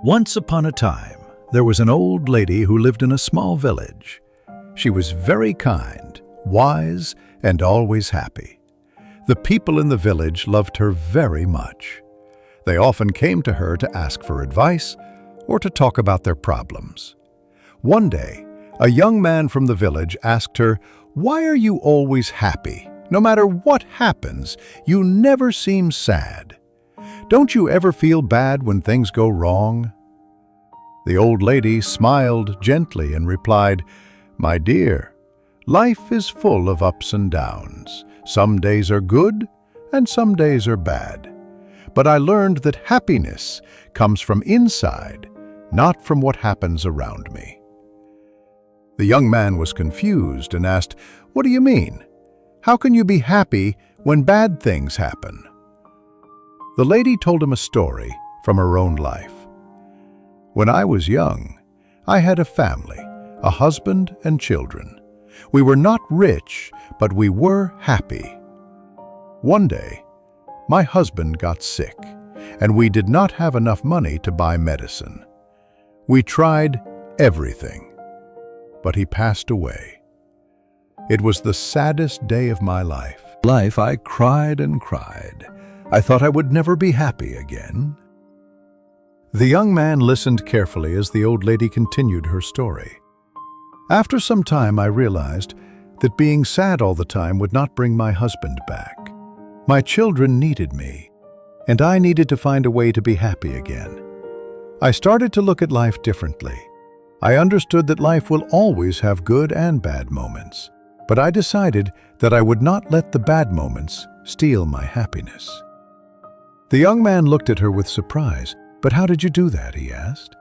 Once upon a time, there was an old lady who lived in a small village. She was very kind, wise, and always happy. The people in the village loved her very much. They often came to her to ask for advice or to talk about their problems. One day, a young man from the village asked her, "Why are you always happy? No matter what happens, you never seem sad. Don't you ever feel bad when things go wrong?" The old lady smiled gently and replied, "My dear, life is full of ups and downs. Some days are good and some days are bad. But I learned that happiness comes from inside, not from what happens around me." The young man was confused and asked, "What do you mean? How can you be happy when bad things happen?" The lady told him a story from her own life. "When I was young, I had a family, a husband and children. We were not rich, but we were happy. One day, my husband got sick, and we did not have enough money to buy medicine. We tried everything, but he passed away. It was the saddest day of my life. I cried and cried. I thought I would never be happy again." The young man listened carefully as the old lady continued her story. "After some time, I realized that being sad all the time would not bring my husband back. My children needed me, and I needed to find a way to be happy again. I started to look at life differently. I understood that life will always have good and bad moments, but I decided that I would not let the bad moments steal my happiness." The young man looked at her with surprise. "But how did you do that?" he asked.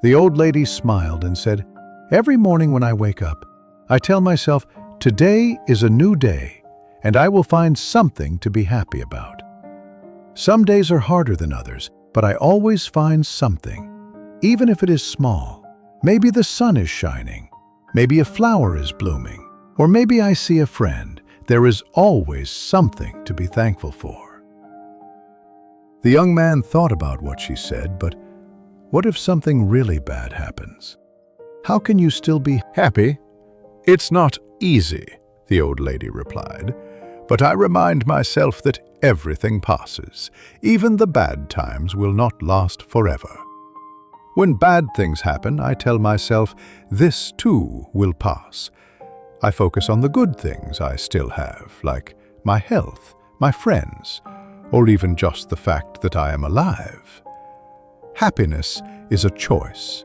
The old lady smiled and said, "Every morning when I wake up, I tell myself, today is a new day, and I will find something to be happy about. Some days are harder than others, but I always find something, even if it is small. Maybe the sun is shining, maybe a flower is blooming, or maybe I see a friend. There is always something to be thankful for." The young man thought about what she said, but what if something really bad happens? How can you still be happy? "It's not easy," the old lady replied, "but I remind myself that everything passes. Even the bad times will not last forever. When bad things happen, I tell myself, this too will pass. I focus on the good things I still have, like my health, my friends, or even just the fact that I am alive. Happiness is a choice.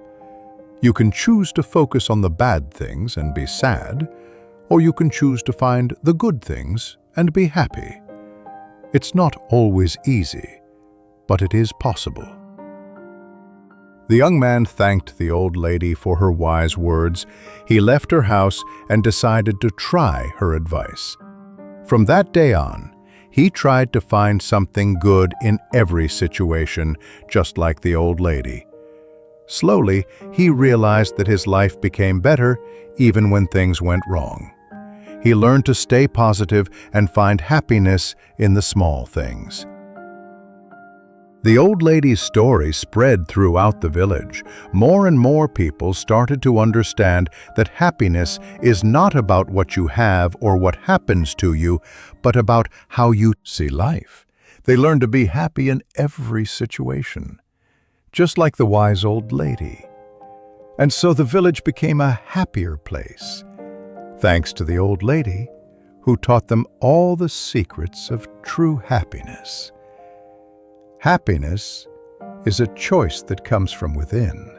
You can choose to focus on the bad things and be sad, or you can choose to find the good things and be happy. It's not always easy, but it is possible." The young man thanked the old lady for her wise words. He left her house and decided to try her advice. From that day on, he tried to find something good in every situation, just like the old lady. Slowly, he realized that his life became better even when things went wrong. He learned to stay positive and find happiness in the small things. The old lady's story spread throughout the village. More and more people started to understand that happiness is not about what you have or what happens to you, but about how you see life. They learned to be happy in every situation, just like the wise old lady. And so the village became a happier place, thanks to the old lady, who taught them all the secrets of true happiness. Happiness is a choice that comes from within.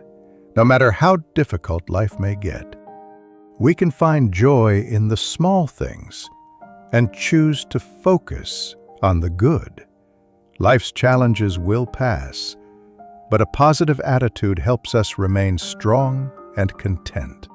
No matter how difficult life may get, we can find joy in the small things and choose to focus on the good. Life's challenges will pass, but a positive attitude helps us remain strong and content.